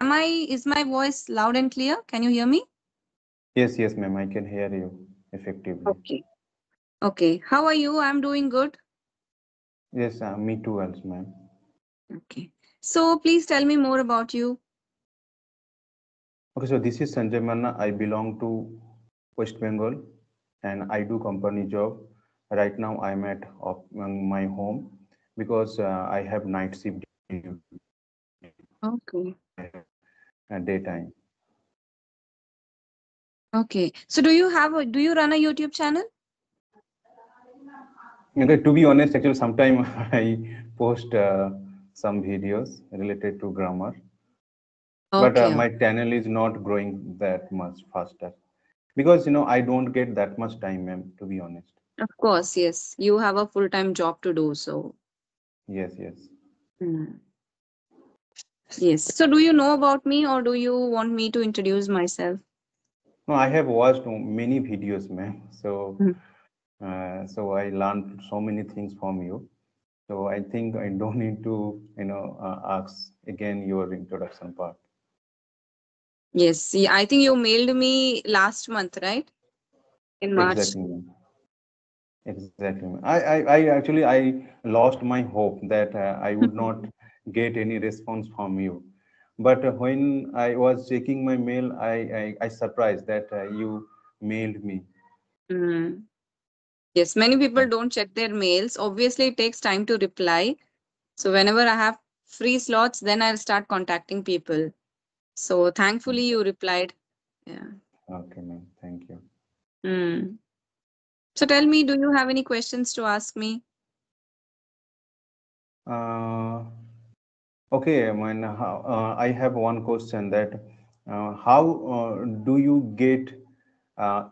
Is my voice loud and clear? Can you hear me? Yes, yes, ma'am. I can hear you effectively. Okay. Okay. How are you? I'm doing good. Yes, me too, also, ma'am. Okay. So please tell me more about you. Okay, so this is Sanjay Manna. I belong to West Bengal, and I do company job. Right now, I'm at my home because I have night shift Okay. daytime. Okay. So do you run a YouTube channel? Okay, to be honest, actually, sometime I post some videos related to grammar, but Okay. my channel is not growing that much faster because I don't get that much time, ma'am. To be honest. Of course, yes. You have a full-time job to do, so. Yes, yes. Mm. Yes. So do you know about me or do you want me to introduce myself? No, I have watched many videos, ma'am. So, Mm. so I learned so many things from you. So I think I don't need to, ask again your introduction part. Yes. See, I think you mailed me last month, right? In March. Exactly, ma'am. Exactly, ma'am. I actually I lost my hope that I would not get any response from you. But when I was checking my mail, I surprised that you mailed me. Mm. Yes, many people don't check their mails. Obviously, it takes time to reply. So whenever I have free slots, then I'll start contacting people. So thankfully, you replied. Yeah. Okay, ma'am. Thank you. Mm. So tell me, do you have any questions to ask me? Uh, Okay, I mean, I have one question that how do you get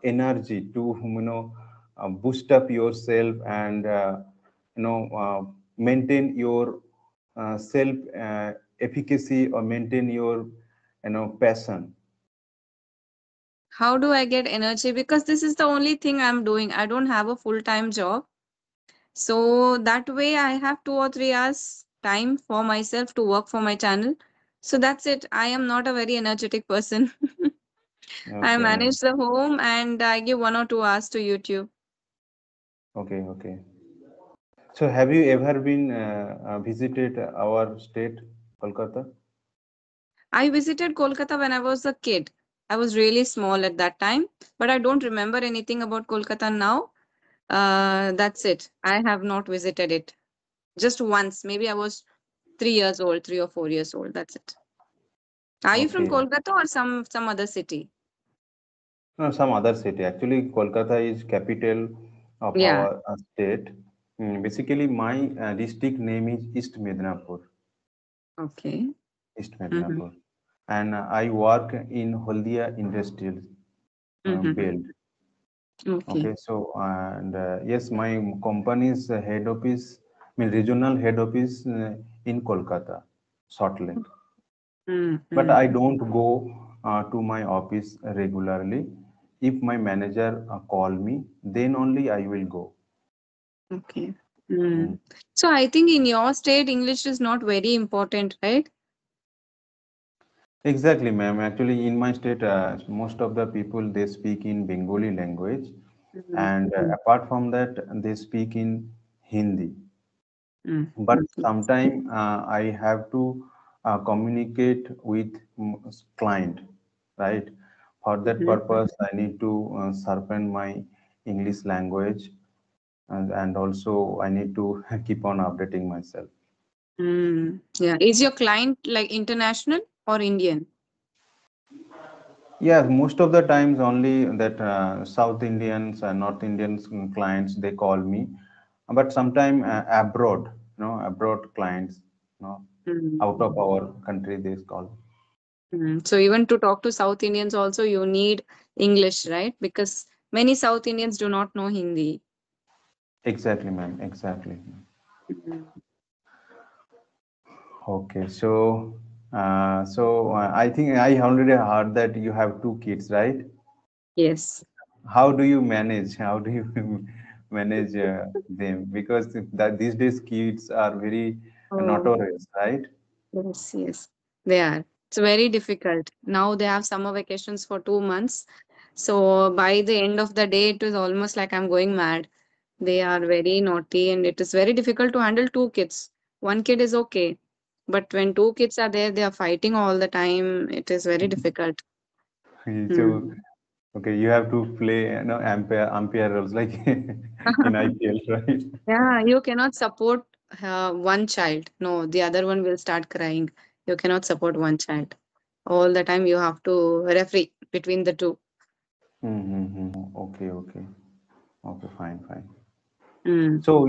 energy to boost up yourself and maintain your self efficacy or maintain your passion? How do I get energy? Because this is the only thing I'm doing. I don't have a full-time job. So that way I have 2 or 3 hours time for myself to work for my channel. So that's it. I am not a very energetic person. I Okay, ma'am. manage the home and I give 1 or 2 hours to YouTube. Okay, okay. So have you ever been visited our state, Kolkata? I visited Kolkata when I was a kid. I was really small at that time, but I don't remember anything about Kolkata now. That's it. I have not visited it. Just once. Maybe I was 3 years old, 3 or 4 years old. That's it. Are you from Okay. Kolkata or some other city? No, some other city. Actually, Kolkata is capital of Yeah. our state. Basically, my district name is East Medinapur. Okay. East Mm-hmm. Medinapur, and I work in Holdia Industrial Mm-hmm. Belt. Okay. Okay, so and yes, my company's head office, I mean regional head office in Kolkata, Salt Lake. But I Mm-hmm. don't go to my office regularly. If my manager call me, then only I will go. Okay. Mm. Mm. So I think in your state, English is not very important, right? Exactly, ma'am. Actually, in my state, most of the people they speak in Bengali language, and Mm-hmm. apart from that, they speak in Hindi. But Mm-hmm. sometime I have to communicate with client, right? For that purpose, I need to sharpen my English language, and also I need to keep on updating myself. Mm. Yeah. Is your client like international or Indian? Yeah, most of the times only that South Indians and North Indians clients they call me, but sometime abroad, abroad clients, out of Mm. our country they call. Mm. So even to talk to South Indians also you need English, right? Because many South Indians do not know Hindi. Exactly, ma'am. Exactly. Mm. Okay, so I think I already heard that you have two kids, right? Yes. How do you manage? How do you manage them? Because these days kids are very Oh, notorious, right? yes, yes. They are. It's very difficult. Now they have summer vacations for 2 months. So by the end of the day, it was almost like I'm going mad. They are very naughty, and it is very difficult to handle two kids. One kid is okay, but when two kids are there, they are fighting all the time. It is very difficult. So, Hmm. okay, you have to play, umpire roles like in IPL, right? Yeah, you cannot support one child. No, the other one will start crying. You cannot support one child. All the time you have to referee between the two. Okay, okay, okay, fine, fine. Mm. So,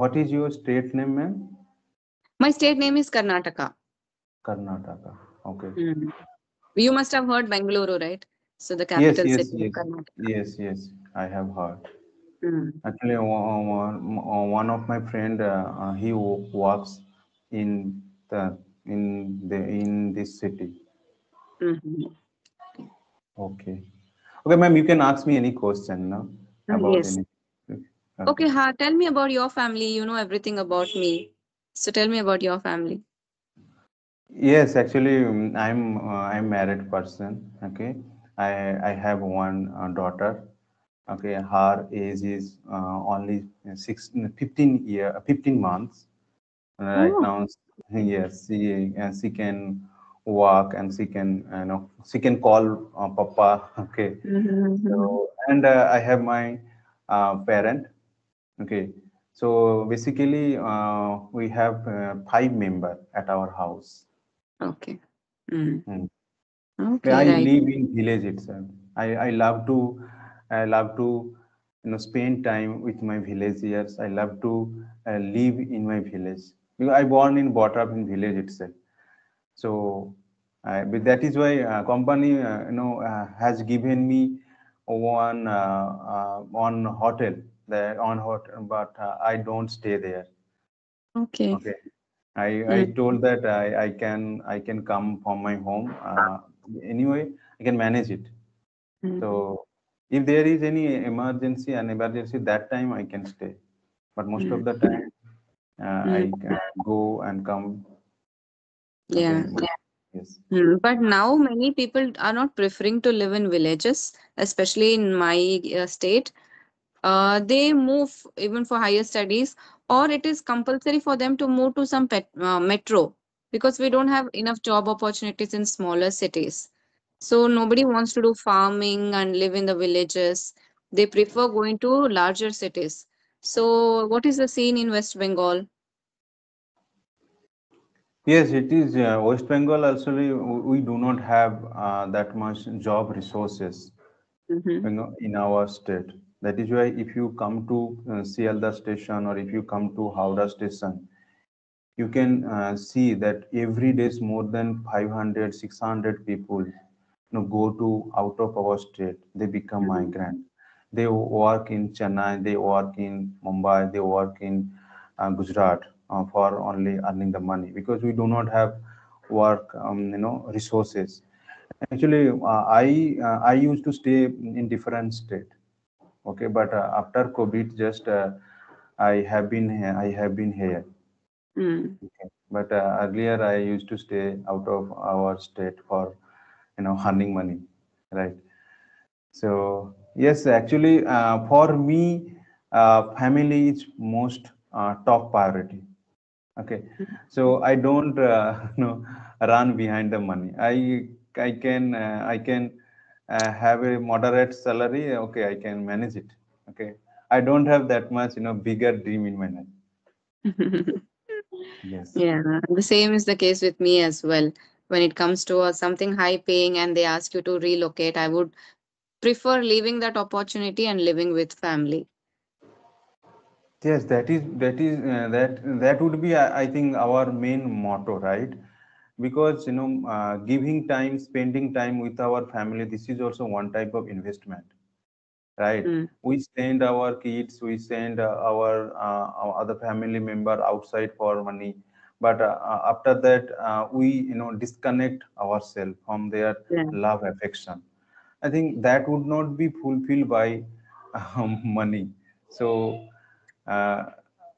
what is your state name, ma'am? My state name is Karnataka. Karnataka. Okay. Mm. You must have heard Bengaluru, right? So the Yes, capital yes, city of yes, Karnataka. yes, yes. I have heard. Mm. Actually, one of my friend, he works in the in this city. Mhm. Okay. Okay, ma'am, you can ask me any question now about Yes. any. Okay. Okay, tell me about your family. You know everything about me. So tell me about your family. Yes, actually, I'm married person. Okay, I have one daughter. Okay, her age is only 15 months. Right Oh. now, yes, she can walk and she can call Papa. Okay, Mhm. so and I have my parent. Okay, so basically, we have 5 members at our house. Okay. Mm. Hmm. Yeah, Okay, I right. live in village itself. I love to spend time with my villagers. I love to live in my village because I born and brought up in village itself. So but that is why company has given me one hotel there on hotel, but I don't stay there. Okay. Okay. I Mm. told that I can come from my home anyway. I can manage it. Mm. So if there is any emergency that time I can stay. But most Mm. of the time Mm. I can go and come. Yeah. Okay. Yes. Mm. But now many people are not preferring to live in villages, especially in my state. They move even for higher studies, or it is compulsory for them to move to some metro because we don't have enough job opportunities in smaller cities. So nobody wants to do farming and live in the villages. They prefer going to larger cities. So what is the scene in West Bengal? Yes, it is. West Bengal also we do not have that much job resources, Mm-hmm. in our state. That is why if you come to Sialda station or if you come to Howrah station, you can see that every day is more than 500, 600 people go to out of our state. They become migrant. They work in Chennai, they work in Mumbai, they work in Gujarat for only earning the money because we do not have work resources. Actually, I used to stay in different state. Okay, but after COVID, just I have been here. Mm. Okay. But earlier I used to stay out of our state for earning money, right? So yes, actually, for me, family is most top priority. Okay, so I don't run behind the money. I can have a moderate salary. Okay, I can manage it. Okay, I don't have that much bigger dream in my life. Yes. Yeah, the same is the case with me as well. When it comes to something high paying and they ask you to relocate, I would prefer leaving that opportunity and living with family. Yes, that would be, I think, our main motto, right? Because giving time, spending time with our family, this is also one type of investment, right? Mm. We send our kids, we send our other family member outside for money, but after that, we disconnect ourselves from their Yeah. love, affection. I think that would not be fulfilled by money. So, uh,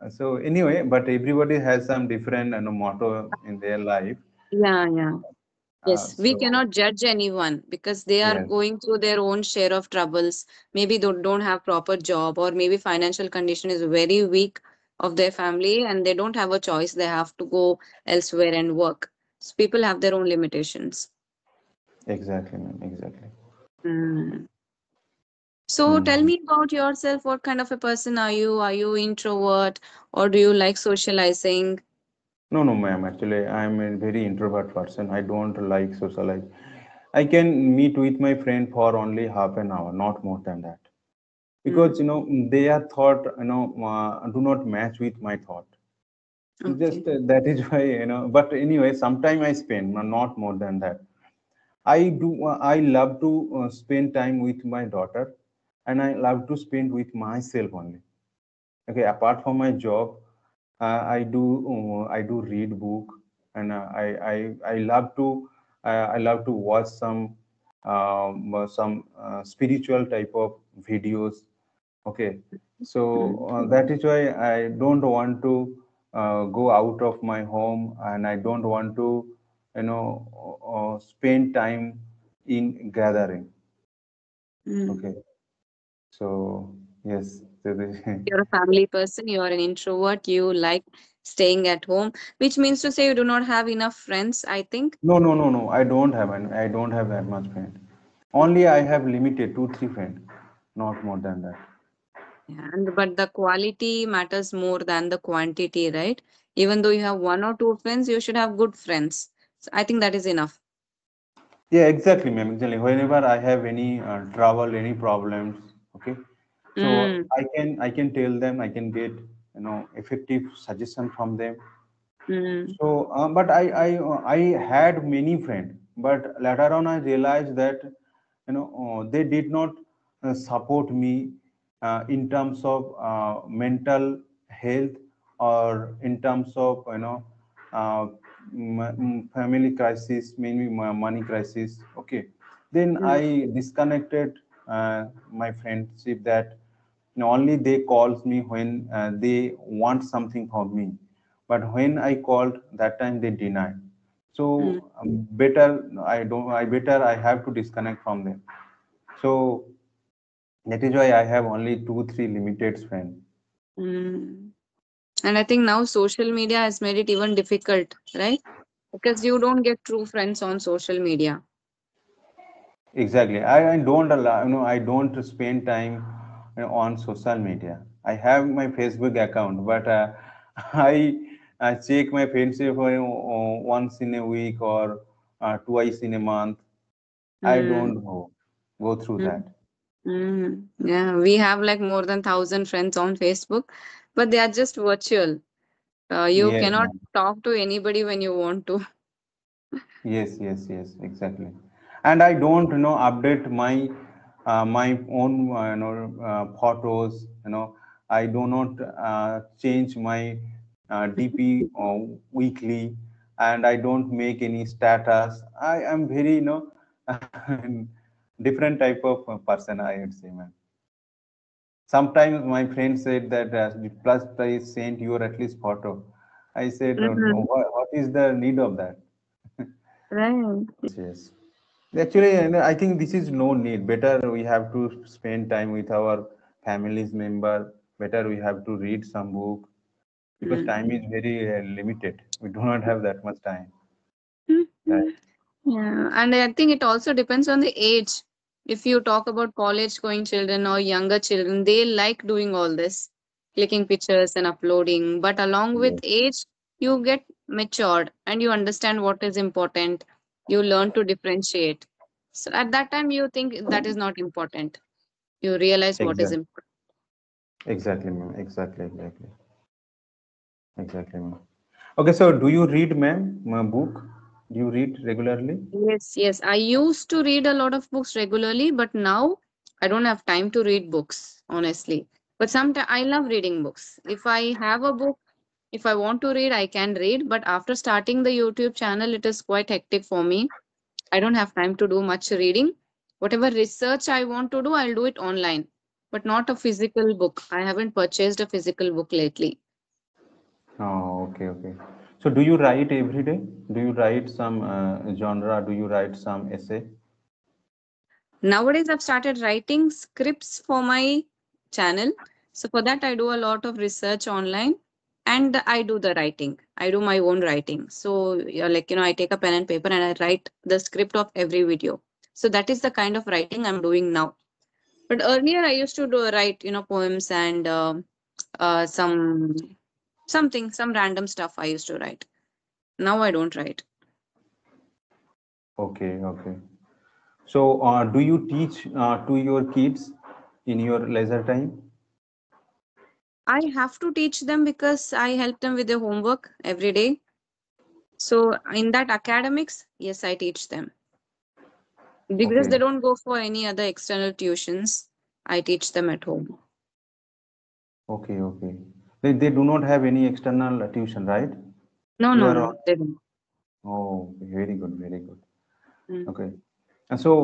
so anyway, but everybody has some different motto in their life. Yeah, yeah. Yes, we So cannot judge anyone because they are yes, going through their own share of troubles. Maybe they don't have proper job, or maybe financial condition is very weak of their family and they don't have a choice. They have to go elsewhere and work. So people have their own limitations. exactly, ma'am, exactly. Mm. So tell Hmm. me about yourself. What kind of a person are you? Are you introvert or do you like socializing? No, no, ma'am. Actually, I'm a very introvert person. I don't like socialize. I can meet with my friend for only half an hour, not more than that. Because Mm. their thought do not match with my thought. Okay. Just that is why But anyway, sometime I spend, not more than that. I do. I love to spend time with my daughter, and I love to spend with myself only. Okay, apart from my job, I do read book, and I love to I love to watch some spiritual type of videos. Okay, so Mm. that is why I don't want to go out of my home, and I don't want to spend time in gathering. Mm. Okay, so yes, so You're a family person, you're an introvert, you like staying at home, which means to say you do not have enough friends, I think. no, no, no, no. I don't have that much friend. Only I have limited 2, 3 friends, not more than that. Yeah, and but the quality matters more than the quantity, right? Even though you have one or two friends, you should have good friends. So I think that is enough. Yeah, exactly, ma'am. Exactly. Whenever I have any trouble, any problems, okay, so Mm, I can tell them. I can get effective suggestion from them. mm, So, but I had many friends, but later on I realized that they did not support me in terms of mental health, or in terms of uh, family crisis, mainly money crisis. Okay, then mm, I disconnected my friendship. That only they calls me when they want something from me, but when I called that time they denied. So mm, better I have to disconnect from them. So that is why I have only 2, 3 limited friends. mm. And I think now social media has made it even difficult, right? Because you don't get true friends on social media. Exactly. I don't allow, I don't spend time on social media. I have my Facebook account, but I check my friendship once in a week, or twice in a month. I Mm, don't go through mm, that. Yeah, we have like more than 1,000 friends on Facebook, but they are just virtual. You Yes, cannot ma'am. talk to anybody when you want to. Yes, yes, yes, exactly. And I don't, update my own, photos. I do not change my DP weekly, and I don't make any status. I am very, different type of person, I would say, man. Sometimes my friend said that the plus price sent your at least photo. I said, Mhm. what is the need of that? Right. Yes. Actually, and I think this is no need. Better we have to spend time with our families member. Better we have to read some book, because Mm. time is very limited. We do not have that much time. Right. Mhm. Yeah, and I think it also depends on the age. If you talk about college going children or younger children, they like doing all this, clicking pictures and uploading. But along with Yes. age, you get matured and you understand what is important. You learn to differentiate. So at that time, you think that is not important. You realize what is Exactly. important. Exactly, ma'am. Exactly. Exactly. Exactly, ma'am. Okay. So, do you read, ma'am, book? Do you read regularly? Yes, yes. I used to read a lot of books regularly, but now I don't have time to read books, honestly. But sometimes I love reading books. If I have a book, if I want to read, I can read. But after starting the YouTube channel, it is quite hectic for me. I don't have time to do much reading. Whatever research I want to do, I'll do it online, but not a physical book. I haven't purchased a physical book lately. Oh, okay, okay. So do you write every day? Do you write some genre? Do you write some essay? Nowadays, I've started writing scripts for my channel. So for that, I do a lot of research online and I do the writing. I do my own writing. So yeah, like, I take a pen and paper and I write the script of every video. So that is the kind of writing I'm doing now. But earlier, I used to write, poems and some random stuff I used to write. Now I don't write. Okay, okay. So do you teach to your kids in your leisure time? I have to teach them because I help them with their homework every day. So in that academics, yes, I teach them. Because Okay, they don't go for any other external tuitions, I teach them at home. okay, okay. They do not have any external tuition, right? No, You no, are no, on. they don't. Oh, very good, very good. Mm. Okay. And so,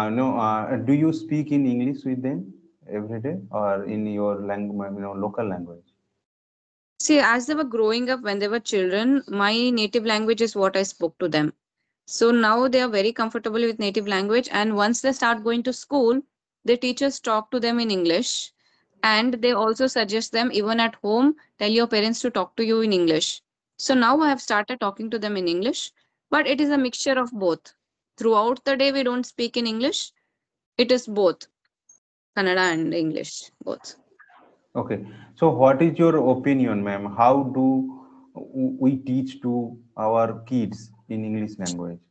no, do you speak in English with them every day or in your language, local language? See, as they were growing up, when they were children, my native language is what I spoke to them. So now they are very comfortable with native language. And once they start going to school, the teachers talk to them in English. And they also suggest them, even at home, tell your parents to talk to you in English. So now I have started talking to them in English, but it is a mixture of both. Throughout the day, we don't speak in English. It is both Kannada and English, both. Okay. So, what is your opinion, ma'am? How do we teach to our kids in English language?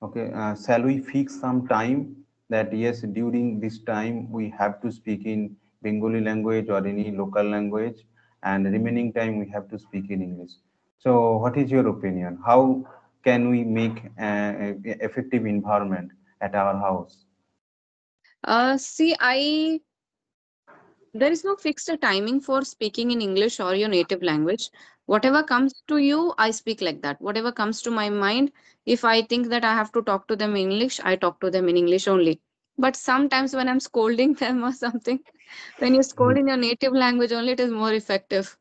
Okay. Shall we fix some time that yes, during this time we have to speak in Bengali language or any local language, and remaining time we have to speak in English. So, what is your opinion? How can we make effective environment at our house? See, there is no fixed timing for speaking in English or your native language. Whatever comes to you, I speak like that. Whatever comes to my mind, if I think that I have to talk to them in English, I talk to them in English only. But sometimes when I'm scolding them or something, when you scold in your native language only, it is more effective.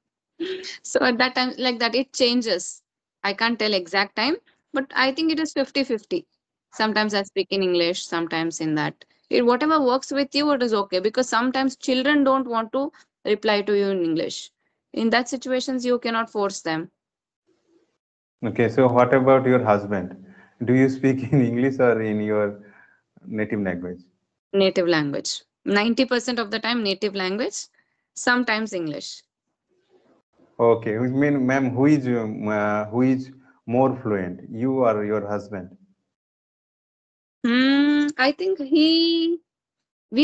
So at that time, like that, it changes. I can't tell exact time, but I think it is 50-50. Sometimes I speak in English, sometimes in that. Whatever works with you, it is okay. Because sometimes children don't want to reply to you in English. In that situations, you cannot force them. Okay, so what about your husband? Do you speak in English or in your native language? Native language. 90% of the time, native language, sometimes English. Okay, which mean, ma'am, who is more fluent, you or your husband? I think we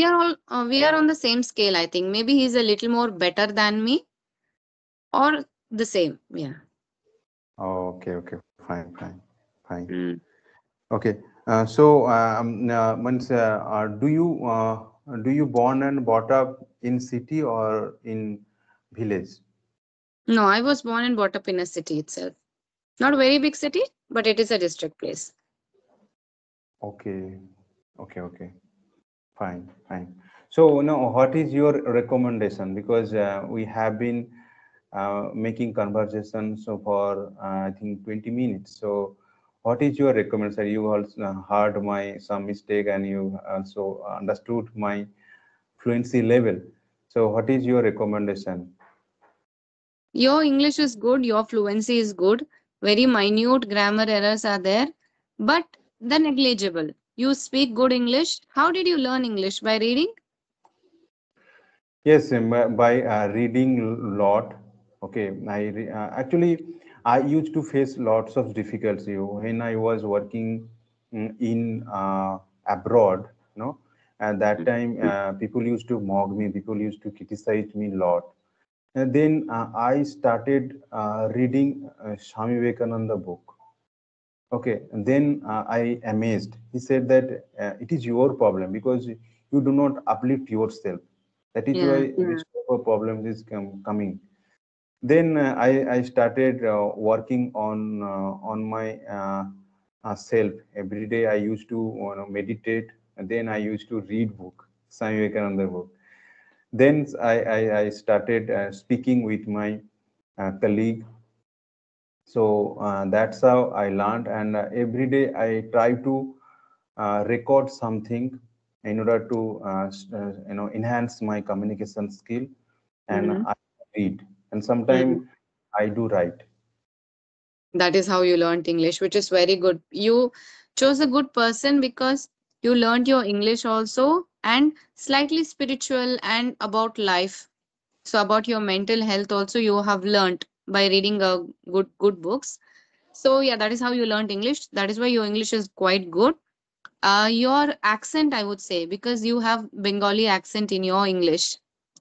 are on the same scale. I think maybe he's a little more better than me or the same. Yeah. Okay, okay, fine, fine, fine. Mm. Okay, so once, do you born and brought up in city or in village? No, I was born and brought up in a city itself. Not a very big city, but it is a district place. Okay, okay, okay. Fine, fine. So, now, what is your recommendation? Because we have been making conversation so for I think 20 minutes. So, what is your recommendation? You also heard my some mistake and you also understood my fluency level. So, what is your recommendation? Your English is good, your fluency is good. Very minute grammar errors are there, but they're negligible. You speak good English. How did you learn English? By reading? Yes, by reading lot. Okay, actually I used to face lots of difficulty when I was working in abroad. At that time, people used to mock me. People used to criticize me a lot. And then I started reading Swami Vivekananda book. Okay, and then I amazed. He said that it is your problem because you do not uplift yourself. That is Yeah. why this type of problems is coming. Then I started working on my self. Every day I used to meditate, and then I used to read book, Swami Vivekananda book. Then I started speaking with my colleague So that's how I learned, and every day I try to record something in order to enhance my communication skill, and Mhm. I read, and Mhm. sometimes I do write. That is how you learned English, which is very good. You chose a good person because you learned your English also and slightly spiritual and about life. So about your mental health also you have learned by reading a good books. So yeah, that is how you learned English. That is why your English is quite good. Your accent, I would say, because you have Bengali accent in your English,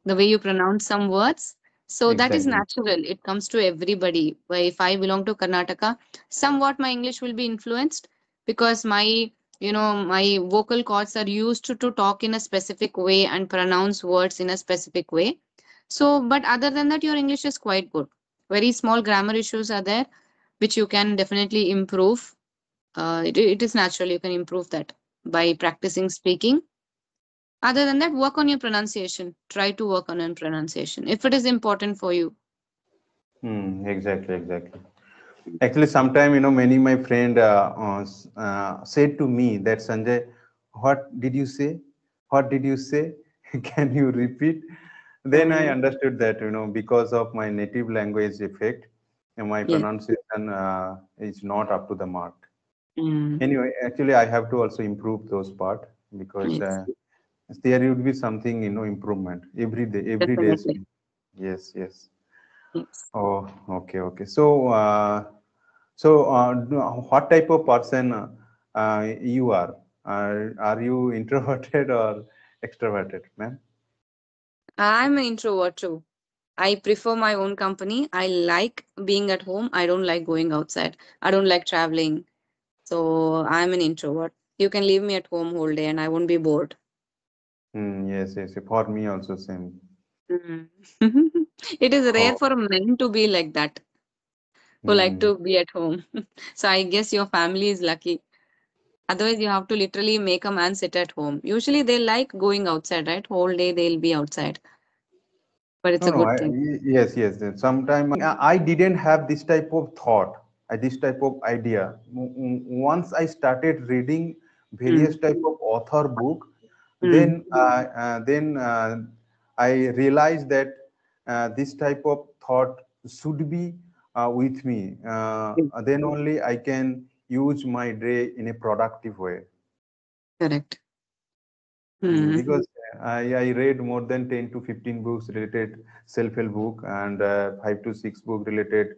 the way you pronounce some words. So that is Exactly. natural. It comes to everybody. Where if I belong to Karnataka, somewhat my English will be influenced because my vocal cords are used to talk in a specific way and pronounce words in a specific way. So, but other than that, your English is quite good. Very small grammar issues are there, which you can definitely improve. It is natural. You can improve that by practicing speaking. Other than that, work on your pronunciation. Try to work on your pronunciation if it is important for you. Exactly, exactly. Actually, sometime many my friend said to me that Sanjay, what did you say? What did you say? Can you repeat? Then I Mm, understood that because of my native language effect, my yes. pronunciation is not up to the mark. Mm, Anyway, actually, I have to also improve those part because yes. there would be something improvement every day, every day. Definitely. Yes, yes. Yes. Oh, okay, okay. So, what type of person you are? Are you introverted or extroverted, ma'am? I'm an introvert too. I prefer my own company. I like being at home. I don't like going outside. I don't like traveling. So I'm an introvert. You can leave me at home whole day and I won't be bored. Yes, yes. For me also same. Mm. It is rare Oh, for men to be like that, who like hmm. to be at home. So I guess your family is lucky. Otherwise, you have to literally make a man sit at home. Usually, they like going outside, right? Whole day they'll be outside, but it's No, a no. good thing. Yes, yes. Sometime I didn't have this type of thought, this type of idea. Once I started reading various Mm. type of author book, Mm. then I realized that this type of thought should be with me. Mm. Then only I can use my day in a productive way. Correct. Mm. Because I read more than 10 to 15 books related self-help book, and 5 to 6 book related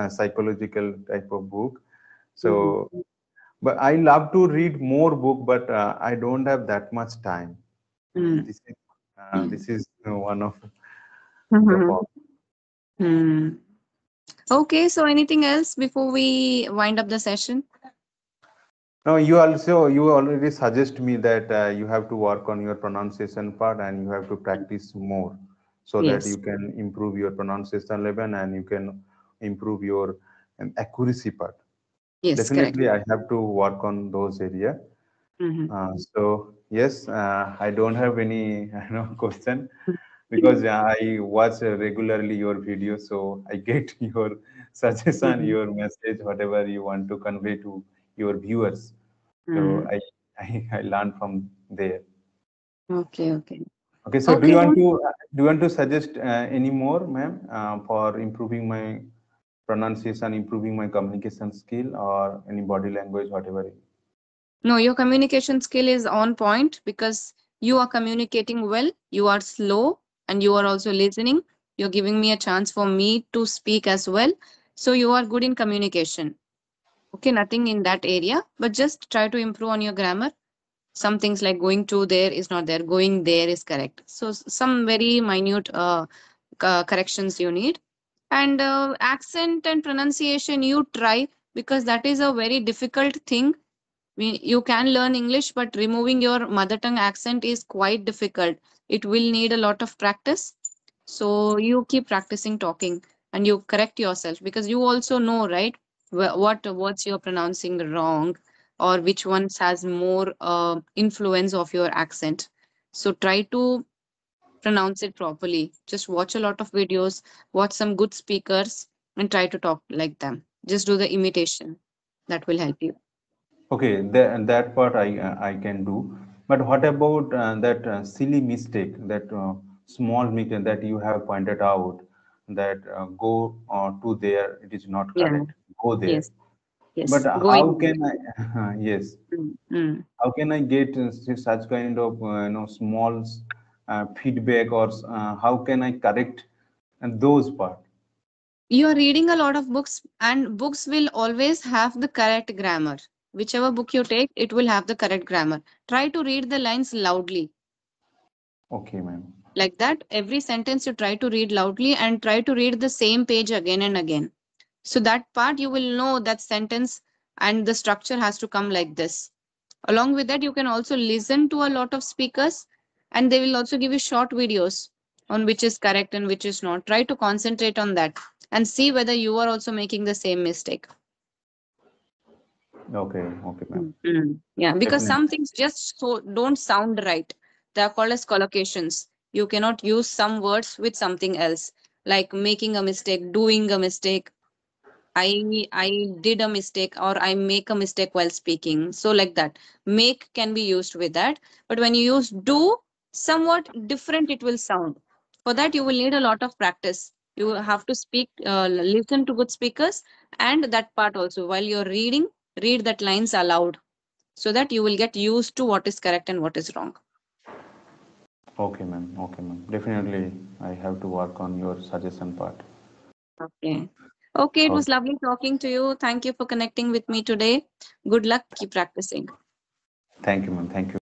psychological type of book. Mm. So, but I love to read more book, but I don't have that much time. Mm. This is one of the Mhm. problem. Mm. Okay, so anything else before we wind up the session? Now you already suggest me that you have to work on your pronunciation part and you have to practice more so that Yes. you can improve your pronunciation level and you can improve your accuracy part. Yes, correct. Definitely, I have to work on those area. Hmm. So yes, I don't have any question because I watch regularly your videos, so I get your suggestion, Hmm. your message, whatever you want to convey to your viewers. So Mm. I learned from there. Okay, okay. Okay, so Okay, then. do you want to suggest any more, ma'am, for improving my pronunciation, improving my communication skill, or any body language, whatever? No, your communication skill is on point because you are communicating well, you are slow, and you are also listening. You're giving me a chance for me to speak as well. So you are good in communication. Okay, nothing in that area, but just try to improve on your grammar. Some things like going to there is not there, going there is correct. So some very minute corrections you need. And accent and pronunciation, you try because that is a very difficult thing. You can learn English, but removing your mother tongue accent is quite difficult. It will need a lot of practice. So you keep practicing talking and you correct yourself because you also know, right, what words you're pronouncing wrong or which ones has more influence of your accent. So try to pronounce it properly. Just watch a lot of videos, watch some good speakers, and try to talk like them. Just do the imitation. That will help you. Okay, that part I can do. But what about that silly mistake, that small mistake that you have pointed out, that go to there, it is not Yeah. correct. Go there. Yes. But Yes. how Going. can I? Yes. Mm, mm. How can I get such kind of small feedback, or how can I correct those part? You are reading a lot of books, and books will always have the correct grammar. Whichever book you take, it will have the correct grammar. Try to read the lines loudly. Okay, ma'am. Like that, every sentence you try to read loudly and try to read the same page again and again. So that part you will know that sentence and the structure has to come like this. Along with that, you can also listen to a lot of speakers, and they will also give you short videos on which is correct and which is not. Try to concentrate on that and see whether you are also making the same mistake. Okay, okay, ma'am. Yeah, because Definitely. some things just so don't sound right. They are called as collocations. You cannot use some words with something else, like making a mistake, doing a mistake. I did a mistake, or I make a mistake while speaking. So like that. Make can be used with that. But when you use do, somewhat different it will sound. For that, you will need a lot of practice. You have to speak, listen to good speakers, and that part also. While you're reading, read that lines aloud so that you will get used to what is correct and what is wrong. Okay, ma'am. Okay, ma'am. Definitely, I have to work on your suggestion part. Okay. Okay, it was Okay. lovely talking to you. Thank you for connecting with me today. Good luck. Keep practicing. Thank you, ma'am. Thank you.